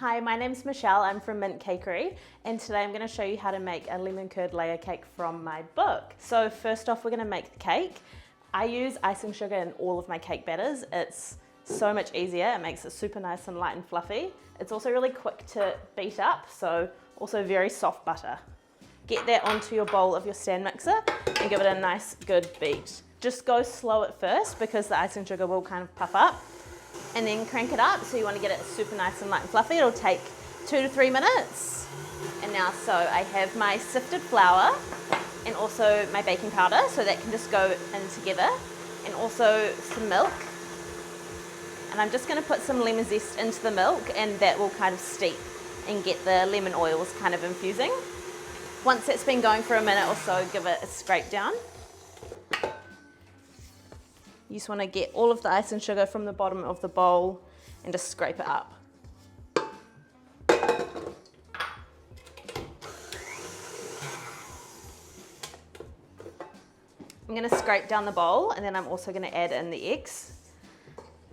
Hi, my name's Michelle. I'm from Mint Cakery, and today I'm going to show you how to make a lemon curd layer cake from my book. So first off, we're going to make the cake. I use icing sugar in all of my cake batters. It's so much easier. It makes it super nice and light and fluffy. It's also really quick to beat up, so also very soft butter. Get that onto your bowl of your stand mixer and give it a nice good beat. Just go slow at first because the icing sugar will kind of puff up, and then crank it up. So you want to get it super nice and light and fluffy. It'll take 2 to 3 minutes. And now, so I have my sifted flour and also my baking powder, so that can just go in together, and also some milk. And I'm just going to put some lemon zest into the milk, and that will kind of steep and get the lemon oils kind of infusing. Once it's been going for a minute or so, give it a scrape down. You just want to get all of the icing sugar from the bottom of the bowl and just scrape it up. I'm going to scrape down the bowl, and then I'm also going to add in the eggs.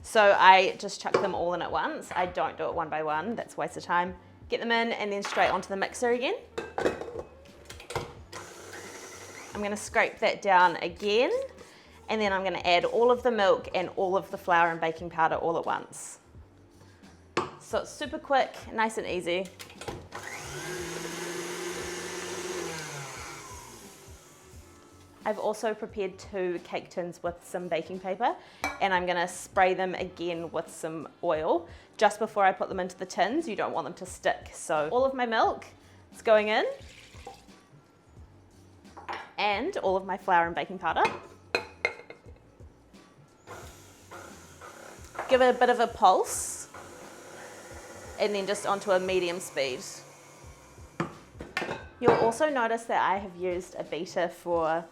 So I just chuck them all in at once. I don't do it one by one, that's a waste of time. Get them in and then straight onto the mixer again. I'm going to scrape that down again, and then I'm going to add all of the milk and all of the flour and baking powder all at once. So it's super quick, nice and easy. I've also prepared 2 cake tins with some baking paper, and I'm going to spray them again with some oil just before I put them into the tins. You don't want them to stick. So all of my milk is going in, and all of my flour and baking powder. Give it a bit of a pulse, and then just onto a medium speed. You'll also notice that I have used a beater for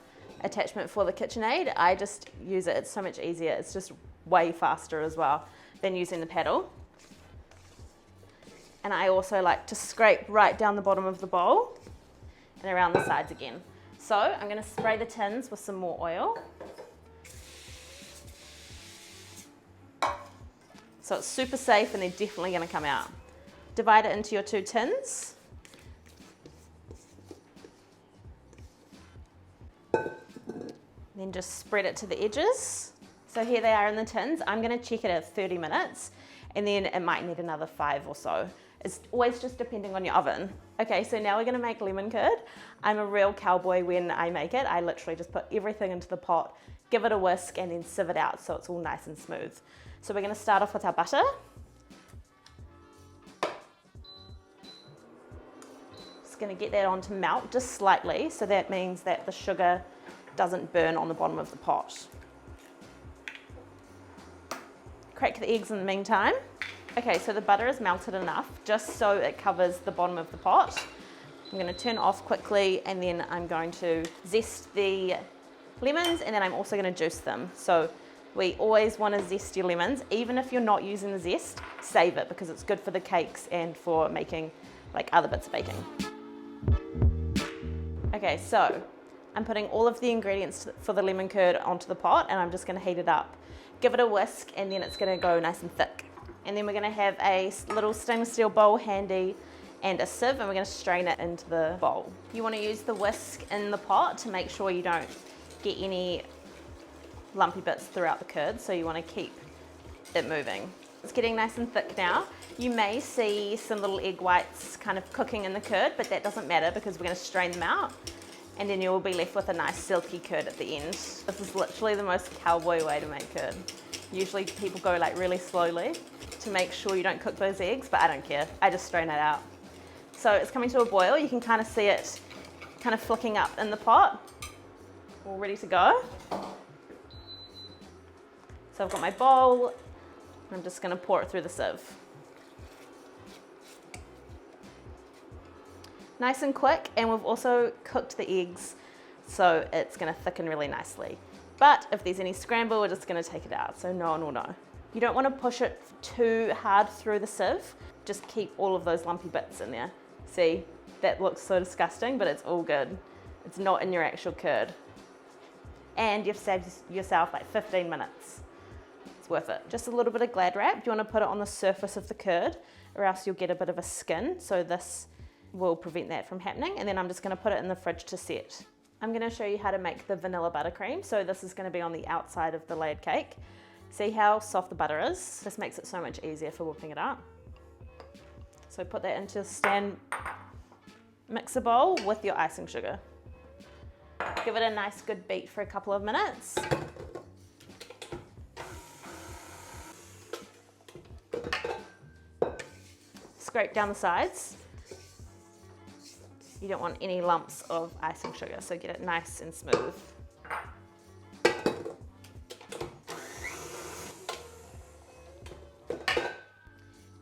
attachment for the KitchenAid. I just use it, it's so much easier. It's just way faster as well than using the paddle. And I also like to scrape right down the bottom of the bowl and around the sides again. So I'm going to spray the tins with some more oil. So it's super safe, and they're definitely going to come out. Divide it into your 2 tins. Then just spread it to the edges. So here they are in the tins. I'm going to check it at 30 minutes, and then it might need another 5 or so. It's always just depending on your oven. Okay, so now we're going to make lemon curd. I'm a real cowboy when I make it. I literally just put everything into the pot, give it a whisk, and then sieve it out so it's all nice and smooth. So we're going to start off with our butter. Just going to get that on to melt just slightly, so that means that the sugar doesn't burn on the bottom of the pot. Crack the eggs in the meantime. Okay, so the butter is melted enough just so it covers the bottom of the pot. I'm going to turn it off quickly, and then I'm going to zest the lemons, and then I'm also going to juice them. So we always want to zest your lemons. Even if you're not using the zest, save it, because it's good for the cakes and for making like other bits of baking. Okay, so I'm putting all of the ingredients for the lemon curd onto the pot, and I'm just going to heat it up. Give it a whisk, and then it's going to go nice and thick. And then we're going to have a little stainless steel bowl handy and a sieve, and we're going to strain it into the bowl. You want to use the whisk in the pot to make sure you don't get any lumpy bits throughout the curd, so you want to keep it moving. It's getting nice and thick now. You may see some little egg whites kind of cooking in the curd, but that doesn't matter because we're going to strain them out, and then you will be left with a nice silky curd at the end. This is literally the most cowboy way to make curd. Usually people go like really slowly to make sure you don't cook those eggs, but I don't care. I just strain it out. So it's coming to a boil. You can kind of see it kind of flicking up in the pot, all ready to go. So I've got my bowl, I'm just going to pour it through the sieve. Nice and quick, and we've also cooked the eggs, so it's going to thicken really nicely. But if there's any scramble, we're just going to take it out, so no one will know. You don't want to push it too hard through the sieve, just keep all of those lumpy bits in there. See, that looks so disgusting, but it's all good. It's not in your actual curd. And you've saved yourself like 15 minutes. It's worth it. Just a little bit of Glad wrap. You want to put it on the surface of the curd or else you'll get a bit of a skin. So this will prevent that from happening. And then I'm just going to put it in the fridge to set. I'm going to show you how to make the vanilla buttercream. So this is going to be on the outside of the layered cake. See how soft the butter is? This makes it so much easier for whipping it up. So put that into a stand mixer bowl with your icing sugar. Give it a nice good beat for a couple of minutes. Scrape down the sides. You don't want any lumps of icing sugar, so get it nice and smooth.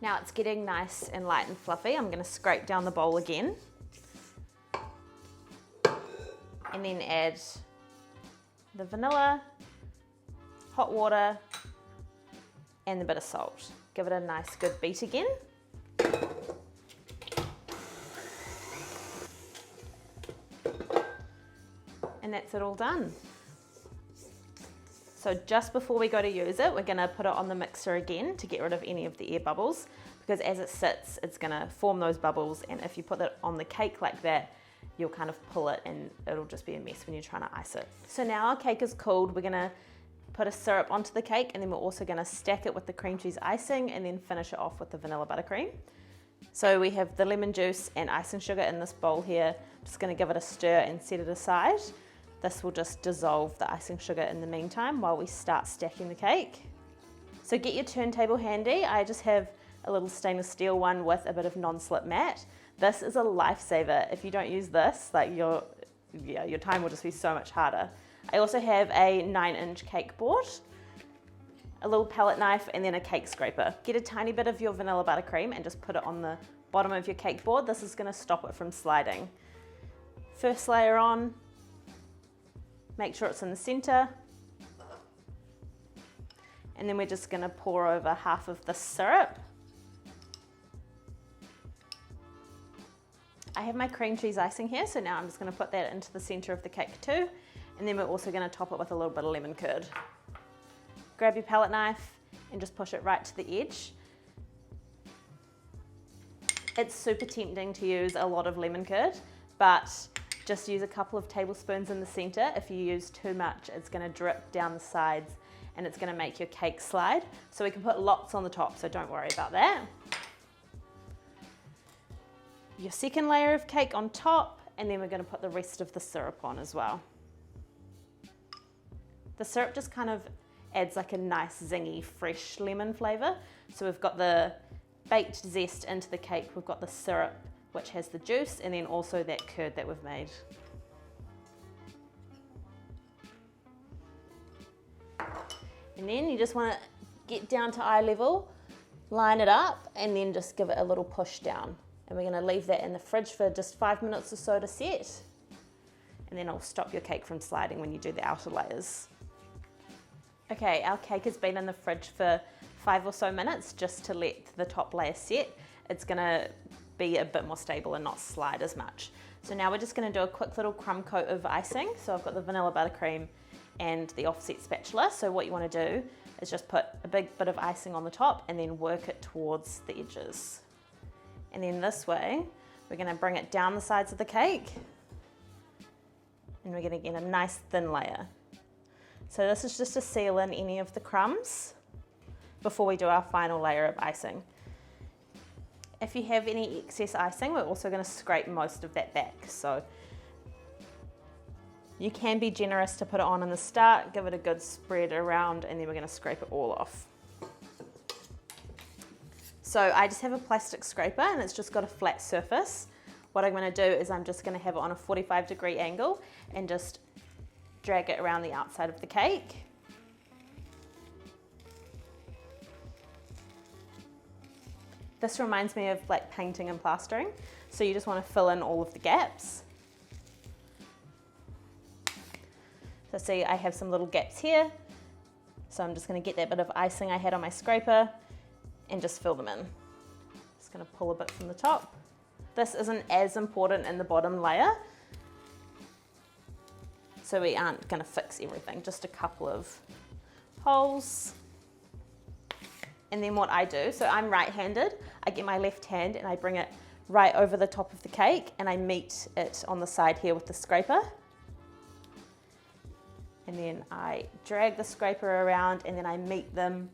Now it's getting nice and light and fluffy. I'm going to scrape down the bowl again. And then add the vanilla, hot water, and a bit of salt. Give it a nice good beat again. And that's it all done. So just before we go to use it, we're gonna put it on the mixer again to get rid of any of the air bubbles, because as it sits, it's gonna form those bubbles, and if you put it on the cake like that, you'll kind of pull it and it'll just be a mess when you're trying to ice it. So now our cake is cooled, we're gonna put a syrup onto the cake, and then we're also gonna stack it with the cream cheese icing and then finish it off with the vanilla buttercream. So we have the lemon juice and icing sugar in this bowl here. Just gonna give it a stir and set it aside. This will just dissolve the icing sugar in the meantime while we start stacking the cake. So get your turntable handy. I just have a little stainless steel one with a bit of non-slip mat. This is a lifesaver. If you don't use this, like your time will just be so much harder. I also have a 9-inch cake board, a little palette knife, and then a cake scraper. Get a tiny bit of your vanilla buttercream and just put it on the bottom of your cake board. This is gonna stop it from sliding. First layer on, make sure it's in the center. And then we're just gonna pour over half of the syrup. I have my cream cheese icing here, so now I'm just gonna put that into the center of the cake too. And then we're also gonna top it with a little bit of lemon curd. Grab your palette knife and just push it right to the edge. It's super tempting to use a lot of lemon curd, but just use a couple of tablespoons in the center. If you use too much, it's gonna drip down the sides and it's gonna make your cake slide. So we can put lots on the top, so don't worry about that. Your second layer of cake on top, and then we're gonna put the rest of the syrup on as well. The syrup just kind of adds like a nice zingy, fresh lemon flavor. So we've got the baked zest into the cake, we've got the syrup, which has the juice, and then also that curd that we've made. And then you just want to get down to eye level, line it up, and then just give it a little push down. And we're going to leave that in the fridge for just 5 minutes or so to set. And then it'll stop your cake from sliding when you do the outer layers. Okay, our cake has been in the fridge for 5 or so minutes just to let the top layer set. It's going to be a bit more stable and not slide as much. So now we're just going to do a quick little crumb coat of icing. So I've got the vanilla buttercream and the offset spatula. So what you want to do is just put a big bit of icing on the top and then work it towards the edges. And then this way, we're going to bring it down the sides of the cake, and we're going to get a nice thin layer. So this is just to seal in any of the crumbs before we do our final layer of icing. If you have any excess icing, we're also going to scrape most of that back. So you can be generous to put it on in the start, give it a good spread around, and then we're going to scrape it all off. So I just have a plastic scraper and it's just got a flat surface. What I'm going to do is I'm just going to have it on a 45-degree angle and just drag it around the outside of the cake. This reminds me of like painting and plastering. So you just want to fill in all of the gaps. So see, I have some little gaps here. So I'm just going to get that bit of icing I had on my scraper and just fill them in. Just going to pull a bit from the top. This isn't as important in the bottom layer, so we aren't going to fix everything, just a couple of holes. And then what I do, so I'm right-handed, I get my left hand and I bring it right over the top of the cake and I meet it on the side here with the scraper. And then I drag the scraper around and then I meet them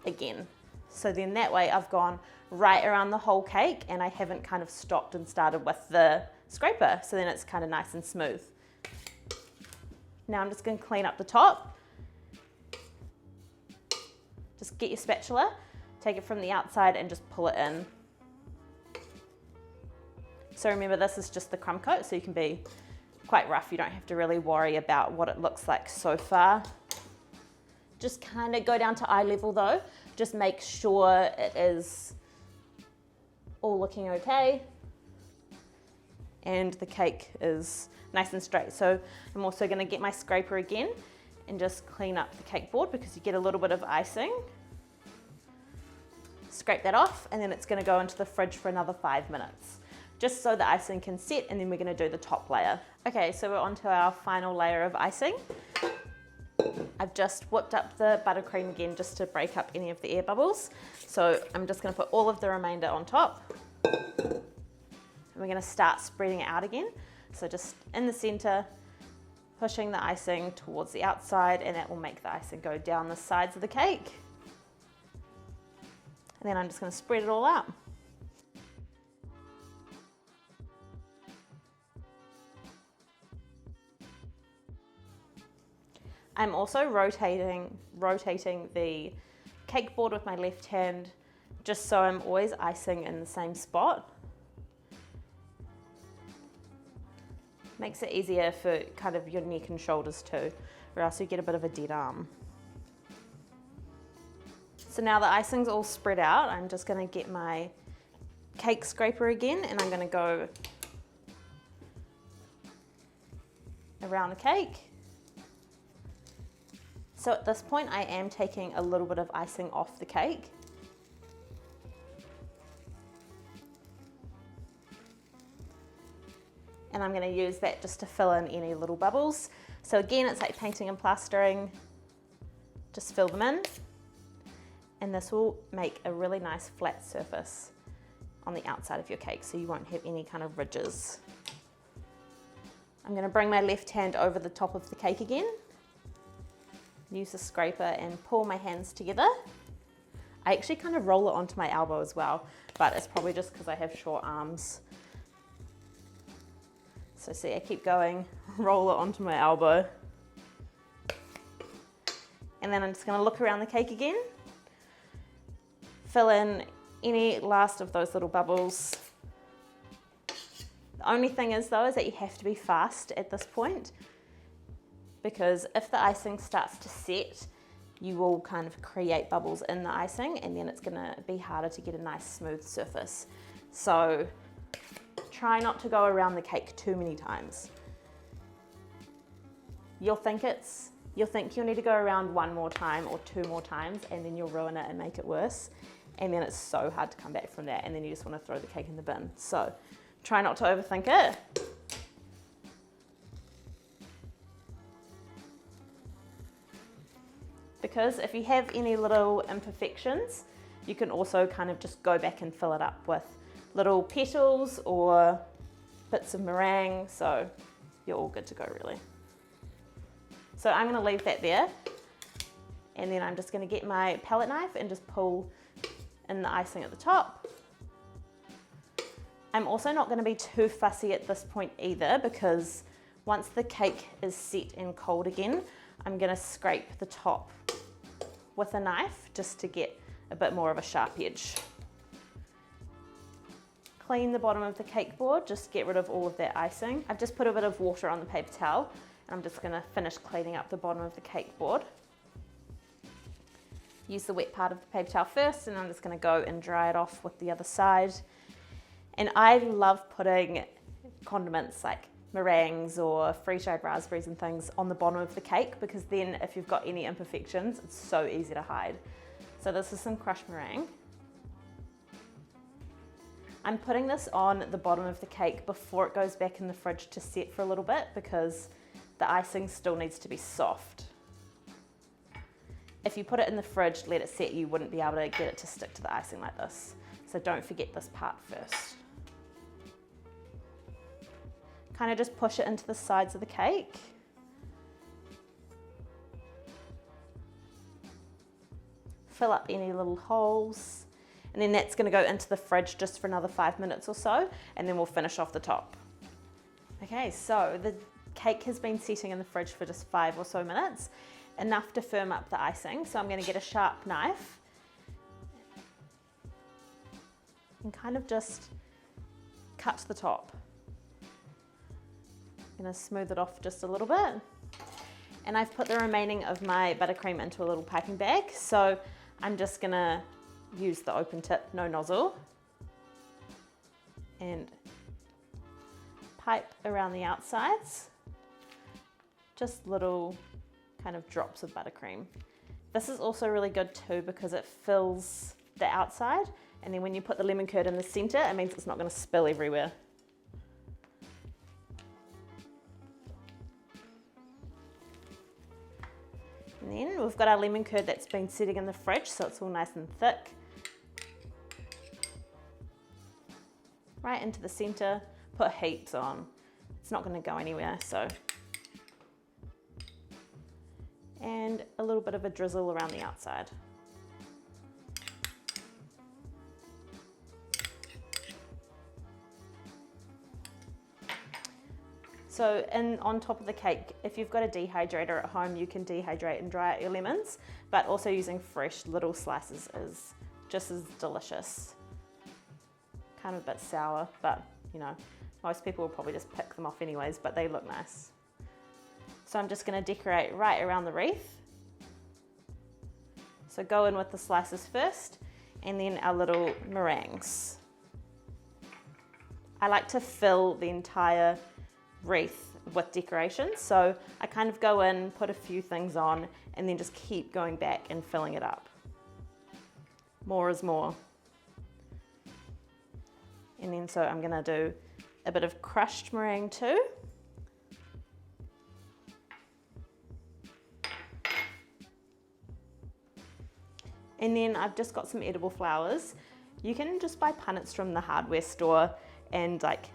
again. So then that way I've gone right around the whole cake and I haven't kind of stopped and started with the scraper. So then it's kind of nice and smooth. Now I'm just going to clean up the top. Just get your spatula, take it from the outside and just pull it in. So remember, this is just the crumb coat, so you can be quite rough. You don't have to really worry about what it looks like so far. Just kind of go down to eye level though. Just make sure it is all looking okay. And the cake is nice and straight. So I'm also going to get my scraper again and just clean up the cake board because you get a little bit of icing. Scrape that off and then it's going to go into the fridge for another 5 minutes, just so the icing can set, and then we're going to do the top layer. Okay, so we're on to our final layer of icing. I've just whipped up the buttercream again just to break up any of the air bubbles. So I'm just going to put all of the remainder on top. And we're going to start spreading it out again. So just in the center, pushing the icing towards the outside, and that will make the icing go down the sides of the cake. And then I'm just going to spread it all out. I'm also rotating the cake board with my left hand, just so I'm always icing in the same spot. Makes it easier for kind of your neck and shoulders too, or else you get a bit of a dead arm. So now the icing's all spread out, I'm just going to get my cake scraper again and I'm going to go around the cake. So at this point I am taking a little bit of icing off the cake. And I'm going to use that just to fill in any little bubbles. So again, it's like painting and plastering. Just fill them in. And this will make a really nice flat surface on the outside of your cake, so you won't have any kind of ridges. I'm going to bring my left hand over the top of the cake again. Use the scraper and pull my hands together. I actually kind of roll it onto my elbow as well, but it's probably just because I have short arms. So see, I keep going, roll it onto my elbow. And then I'm just going to look around the cake again. Fill in any last of those little bubbles. The only thing is though, is that you have to be fast at this point, because if the icing starts to set, you will kind of create bubbles in the icing and then it's going to be harder to get a nice smooth surface. So try not to go around the cake too many times. You'll think you'll need to go around one more time or two more times, and then you'll ruin it and make it worse. And then it's so hard to come back from that, and then you just want to throw the cake in the bin. So try not to overthink it. Because if you have any little imperfections, you can also kind of just go back and fill it up with little petals or bits of meringue, so you're all good to go really. So I'm going to leave that there, and then I'm just going to get my palette knife and just pull in the icing at the top. I'm also not going to be too fussy at this point either, because once the cake is set and cold again, I'm going to scrape the top with a knife just to get a bit more of a sharp edge. Clean the bottom of the cake board, just get rid of all of that icing. I've just put a bit of water on the paper towel, and I'm just going to finish cleaning up the bottom of the cake board. Use the wet part of the paper towel first, and I'm just going to go and dry it off with the other side. And I love putting condiments like meringues or freeze-dried raspberries and things on the bottom of the cake, because then if you've got any imperfections, it's so easy to hide. So this is some crushed meringue. I'm putting this on the bottom of the cake before it goes back in the fridge to set for a little bit, because the icing still needs to be soft. If you put it in the fridge, let it set, you wouldn't be able to get it to stick to the icing like this. So don't forget this part first. Kind of just push it into the sides of the cake. Fill up any little holes, and then that's going to go into the fridge just for another 5 minutes or so, and then we'll finish off the top. Okay, so the cake has been sitting in the fridge for just 5 or so minutes, enough to firm up the icing. So I'm going to get a sharp knife and kind of just cut the top. I'm going to smooth it off just a little bit. And I've put the remaining of my buttercream into a little piping bag. So I'm just going to use the open tip, no nozzle, and pipe around the outsides. Just little kind of drops of buttercream. This is also really good too because it fills the outside, and then when you put the lemon curd in the center, it means it's not going to spill everywhere. And then we've got our lemon curd that's been sitting in the fridge, so it's all nice and thick. Right into the center, put heaps on. It's not going to go anywhere, so. And a little bit of a drizzle around the outside. So on top of the cake, if you've got a dehydrator at home, you can dehydrate and dry out your lemons, but also using fresh little slices is just as delicious. Kind of a bit sour, but you know, most people will probably just pick them off anyways, but they look nice. So I'm just going to decorate right around the wreath. So go in with the slices first, and then our little meringues. I like to fill the entire wreath with decorations, so I kind of go in, put a few things on, and then just keep going back and filling it up. More is more. And then so I'm going to do a bit of crushed meringue too. And then I've just got some edible flowers. You can just buy punnets from the hardware store, and like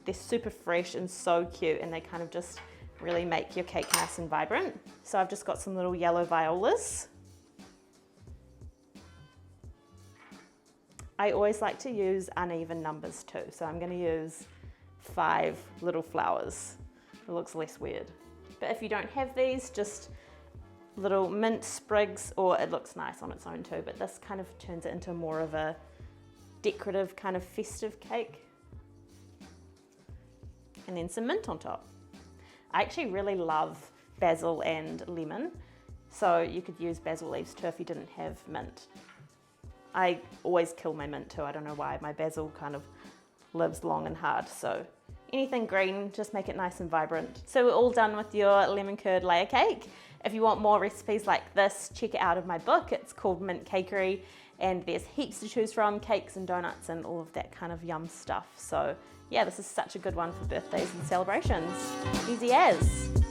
they're super fresh and so cute, and they kind of just really make your cake nice and vibrant. So I've just got some little yellow violas. I always like to use uneven numbers too, so I'm going to use 5 little flowers. It looks less weird. But if you don't have these, just little mint sprigs, or it looks nice on its own too, but this kind of turns it into more of a decorative kind of festive cake. And then some mint on top. I actually really love basil and lemon, so you could use basil leaves too if you didn't have mint. I always kill my mint too, I don't know why. My basil kind of lives long and hard, so anything green, just make it nice and vibrant. So we're all done with your lemon curd layer cake. If you want more recipes like this, check it out of my book. It's called Mint Cakery, and there's heaps to choose from, cakes and donuts and all of that kind of yum stuff. So yeah, this is such a good one for birthdays and celebrations. Easy as.